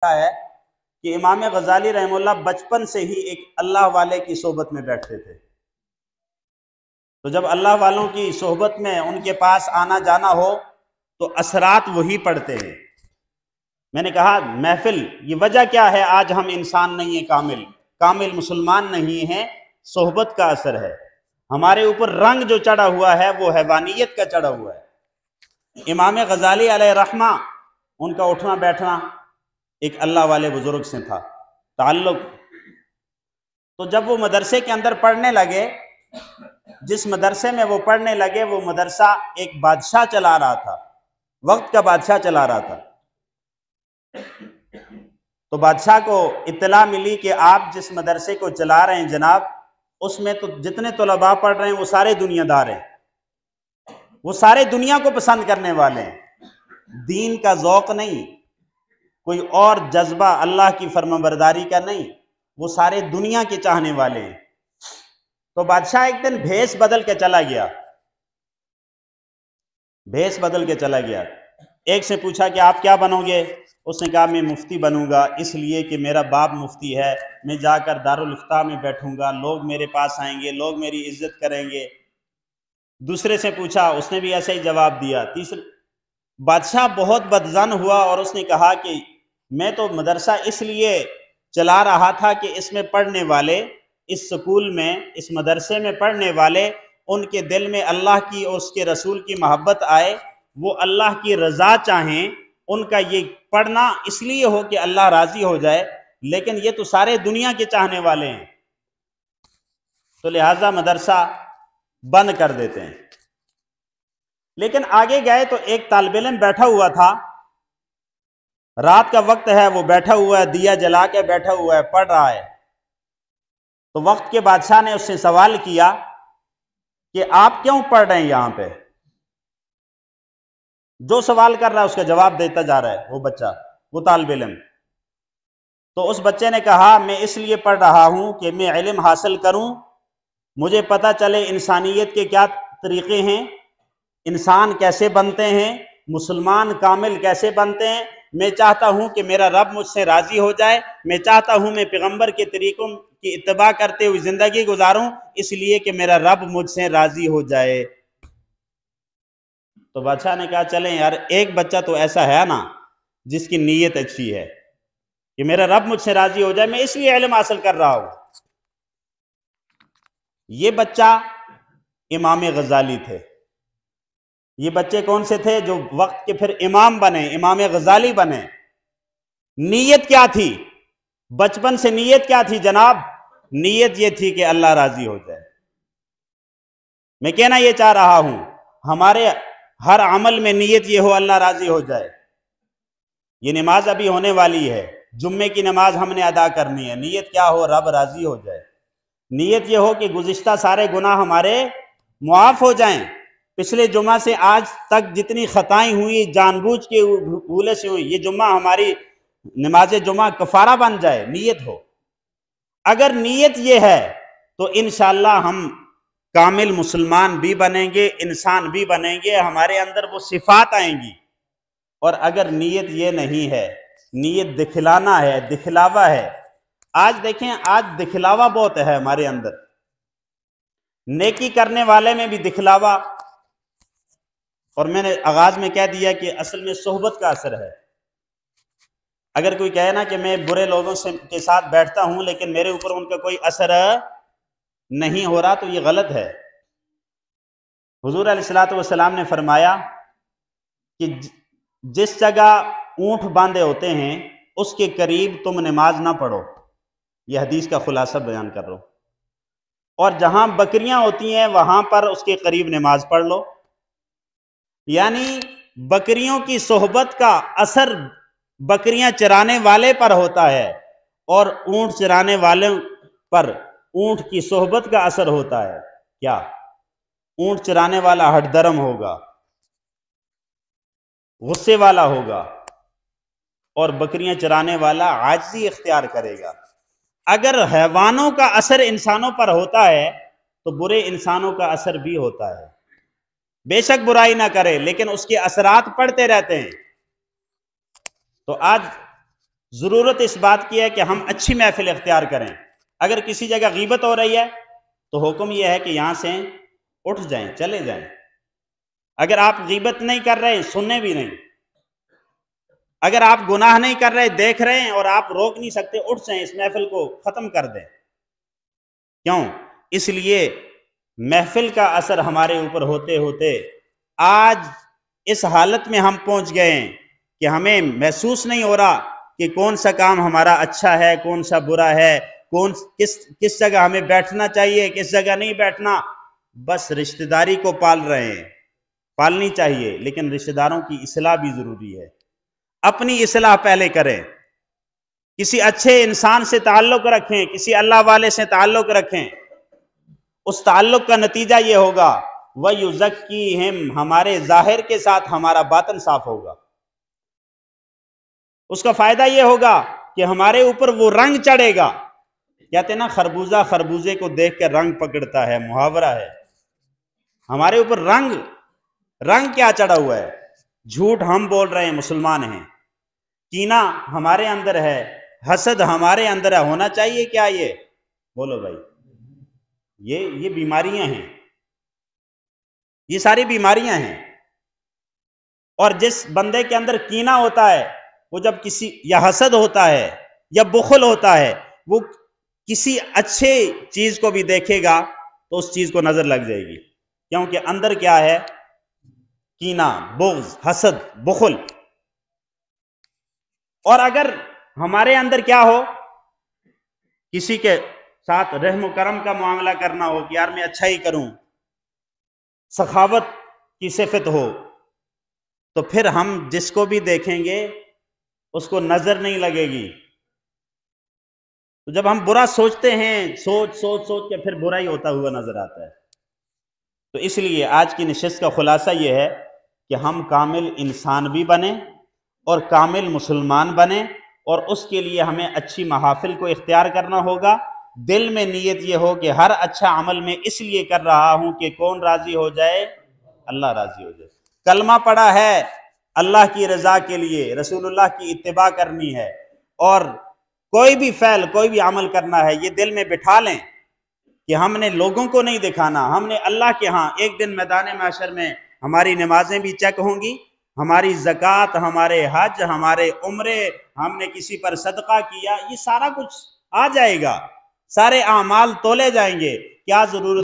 ہے کہ امام غزالی رحمہ اللہ بچپن سے ہی ایک اللہ والے کی صحبت میں بیٹھتے تھے، تو جب اللہ والوں کی صحبت میں ان کے پاس آنا جانا ہو تو اثرات وہی پڑتے ہیں۔ میں نے کہا محفل یہ وجہ کیا ہے، آج ہم انسان نہیں ہیں، کامل مسلمان نہیں ہیں، صحبت کا اثر ہے۔ ہمارے اوپر رنگ جو چڑھا ہوا ہے وہ حیوانیت کا چڑھا ہوا ہے۔ امام غزالی علیہ رحمہ ان کا اٹھنا بیٹھنا ایک اللہ والے بزرگ سے تھا تعلق۔ تو جب وہ مدرسے کے اندر پڑھنے لگے، جس مدرسے میں وہ پڑھنے لگے وہ مدرسہ ایک بادشاہ چلا رہا تھا، وقت کا بادشاہ چلا رہا تھا۔ تو بادشاہ کو اطلاع ملی کہ آپ جس مدرسے کو چلا رہے ہیں جناب، اس میں تو جتنے طلباء پڑھ رہے ہیں وہ سارے دنیا دار ہیں، وہ سارے دنیا کو پسند کرنے والے ہیں، دین کا ذوق نہیں، کوئی اور جذبہ اللہ کی فرمانبرداری کا نہیں، وہ سارے دنیا کے چاہنے والے ہیں۔ تو بادشاہ ایک دن بھیس بدل کے چلا گیا، ایک سے پوچھا کہ آپ کیا بنو گے؟ اس نے کہا میں مفتی بنوں گا، اس لیے کہ میرا باپ مفتی ہے، میں جا کر دارالافتاء میں بیٹھوں گا، لوگ میرے پاس آئیں گے، لوگ میری عزت کریں گے۔ دوسرے سے پوچھا، اس نے بھی ایسا ہی جواب دیا۔ تیسرے بادشاہ بہت بدظن ہوا اور اس نے کہا کہ میں تو مدرسہ اس لیے چلا رہا تھا کہ اس میں پڑھنے والے، اس سکول میں، اس مدرسے میں پڑھنے والے، ان کے دل میں اللہ کی اور اس کے رسول کی محبت آئے، وہ اللہ کی رضا چاہیں، ان کا یہ پڑھنا اس لیے ہو کہ اللہ راضی ہو جائے، لیکن یہ تو سارے دنیا کے چاہنے والے ہیں، تو لہٰذا مدرسہ بند کر دیتے ہیں۔ لیکن آگے گئے تو ایک طالب علم بیٹھا ہوا تھا، رات کا وقت ہے، وہ بیٹھا ہوا ہے، دیا جلا کے بیٹھا ہوا ہے، پڑھ رہا ہے۔ تو وقت کے بادشاہ نے اس سے سوال کیا کہ آپ کیوں پڑھ رہے ہیں یہاں پہ؟ جو سوال کر رہا ہے اس کا جواب دیتا جا رہا ہے وہ بچہ، وہ طالب علم۔ تو اس بچے نے کہا میں اس لیے پڑھ رہا ہوں کہ میں علم حاصل کروں، مجھے پتہ چلے انسانیت کے کیا طریقے ہیں، انسان کیسے بنتے ہیں، مسلمان کامل کیسے بنتے ہیں۔ میں چاہتا ہوں کہ میرا رب مجھ سے راضی ہو جائے، میں چاہتا ہوں میں پیغمبر کے طریقوں کی اتباع کرتے ہوئے زندگی گزاروں، اس لیے کہ میرا رب مجھ سے راضی ہو جائے۔ تو بادشاہ نے کہا چلیں یار، ایک بچہ تو ایسا ہے نا جس کی نیت اچھی ہے کہ میرا رب مجھ سے راضی ہو جائے، میں اس لیے علم حاصل کر رہا ہوں۔ یہ بچہ امام غزالی تھے۔ یہ بچے کون سے تھے؟ جو وقت کے پھر امام بنے، امام غزالی بنے۔ نیت کیا تھی؟ بچپن سے نیت کیا تھی جناب؟ نیت یہ تھی کہ اللہ راضی ہو جائے۔ میں کہنا یہ چاہ رہا ہوں، ہمارے ہر عمل میں نیت یہ ہو اللہ راضی ہو جائے۔ یہ نماز ابھی ہونے والی ہے، جمعے کی نماز ہم نے ادا کرنی ہے، نیت کیا ہو؟ رب راضی ہو جائے۔ نیت یہ ہو کہ گزشتہ سارے گناہ ہمارے معاف ہو جائیں، پچھلے جمعہ سے آج تک جتنی خطائیں ہوئی جان بوجھ کے بھولے سے ہوئی، یہ جمعہ ہماری نماز جمعہ کفارہ بن جائے، نیت ہو۔ اگر نیت یہ ہے تو انشاءاللہ ہم کامل مسلمان بھی بنیں گے، انسان بھی بنیں گے، ہمارے اندر وہ صفات آئیں گی۔ اور اگر نیت یہ نہیں ہے، نیت دکھلانا ہے، دکھلاوا ہے۔ آج دیکھیں، آج دکھلاوا بہت ہے ہمارے اندر، نیکی کرنے والے میں بھی دکھلاوا۔ اور میں نے آغاز میں کہہ دیا کہ اصل میں صحبت کا اثر ہے۔ اگر کوئی کہے نا کہ میں برے لوگوں کے ساتھ بیٹھتا ہوں لیکن میرے اوپر ان کا کوئی اثر نہیں ہو رہا، تو یہ غلط ہے۔ حضور علیہ السلام نے فرمایا کہ جس جگہ اونٹ باندھے ہوتے ہیں اس کے قریب تم نماز نہ پڑھو، یہ حدیث کا خلاصہ بیان کر رہا ہوں، اور جہاں بکریاں ہوتی ہیں وہاں پر اس کے قریب نماز پڑھ لو۔ یعنی بکریوں کی صحبت کا اثر بکریاں چرانے والے پر ہوتا ہے، اور اونٹ چرانے والے پر اونٹ کی صحبت کا اثر ہوتا ہے۔ کیا؟ اونٹ چرانے والا ہٹ درم ہوگا، غصے والا ہوگا، اور بکریاں چرانے والا عاجزی اختیار کرے گا۔ اگر حیوانوں کا اثر انسانوں پر ہوتا ہے تو برے انسانوں کا اثر بھی ہوتا ہے۔ بے شک برائی نہ کرے لیکن اس کے اثرات پڑتے رہتے ہیں۔ تو آج ضرورت اس بات کی ہے کہ ہم اچھی محفل اختیار کریں. اگر کسی جگہ غیبت ہو رہی ہے تو حکم یہ ہے کہ یہاں سے اٹھ جائیں، چلے جائیں. اگر آپ غیبت نہیں کر رہے سننے بھی نہیں، اگر آپ گناہ نہیں کر رہے دیکھ رہے ہیں اور آپ روک نہیں سکتے، اٹھ جائیں، اس محفل کو ختم کر دیں. کیوں؟ اس لیے محفل کا اثر ہمارے اوپر ہوتے ہوتے آج اس حالت میں ہم پہنچ گئے ہیں کہ ہمیں محسوس نہیں ہو رہا کہ کون سا کام ہمارا اچھا ہے، کون سا برا ہے، کس جگہ ہمیں بیٹھنا چاہیے، کس جگہ نہیں بیٹھنا. بس رشتہ داری کو پال رہے ہیں. پالنی چاہیے، لیکن رشتہ داروں کی اصلاح بھی ضروری ہے. اپنی اصلاح پہلے کریں. کسی اچھے انسان سے تعلق رکھیں، کسی اللہ والے سے تعلق رکھیں. اس تعلق کا نتیجہ یہ ہوگا وَيُزَكِّيهِمْ، ہمارے ظاہر کے ساتھ ہمارا باطن صاف ہوگا. اس کا فائدہ یہ ہوگا کہ ہمارے اوپر وہ رنگ چڑھے گا. کہتے ہیں نا خربوزہ خربوزے کو دیکھ کر رنگ پکڑتا ہے، محاورہ ہے. ہمارے اوپر رنگ کیا چڑھا ہوا ہے؟ جھوٹ ہم بول رہے ہیں، مسلمان ہیں. کینہ ہمارے اندر ہے، حسد ہمارے اندر ہے. ہونا چاہیے کیا یہ؟ بولو بھائی. یہ بیماریاں ہیں، یہ ساری بیماریاں ہیں. اور جس بندے کے اندر کینہ ہوتا ہے، وہ جب کسی یا حسد ہوتا ہے یا بخل ہوتا ہے، وہ کسی اچھے چیز کو بھی دیکھے گا تو اس چیز کو نظر لگ جائے گی. کیونکہ اندر کیا ہے؟ کینہ، بغض، حسد، بخل. اور اگر ہمارے اندر کیا ہو، کسی کے ساتھ رحم و کرم کا معاملہ کرنا ہو کہ یار میں اچھا ہی کروں، سخاوت کی صفت ہو، تو پھر ہم جس کو بھی دیکھیں گے اس کو نظر نہیں لگے گی. تو جب ہم برا سوچتے ہیں، سوچ کے پھر برا ہی ہوتا ہوا نظر آتا ہے. تو اس لیے آج کی نشست کا خلاصہ یہ ہے کہ ہم کامل انسان بھی بنیں اور کامل مسلمان بنیں، اور اس کے لیے ہمیں اچھی محافل کو اختیار کرنا ہوگا. دل میں نیت یہ ہو کہ ہر اچھا عمل میں اس لیے کر رہا ہوں کہ کون راضی ہو جائے؟ اللہ راضی ہو جائے. کلمہ پڑھا ہے اللہ کی رضا کے لیے، رسول اللہ کی اتباع کرنی ہے، اور کوئی بھی فعل، کوئی بھی عمل کرنا ہے، یہ دل میں بٹھا لیں کہ ہم نے لوگوں کو نہیں دکھانا، ہم نے اللہ کے ہاں. ایک دن میدان محشر میں ہماری نمازیں بھی چیک ہوں گی، ہماری زکوٰۃ، ہمارے حج، ہمارے عمرے، ہم نے کسی پر صدقہ کیا، یہ سارا کچھ آ جائے گا. سارے اعمال تولے جائیں گے. کیا ضرورت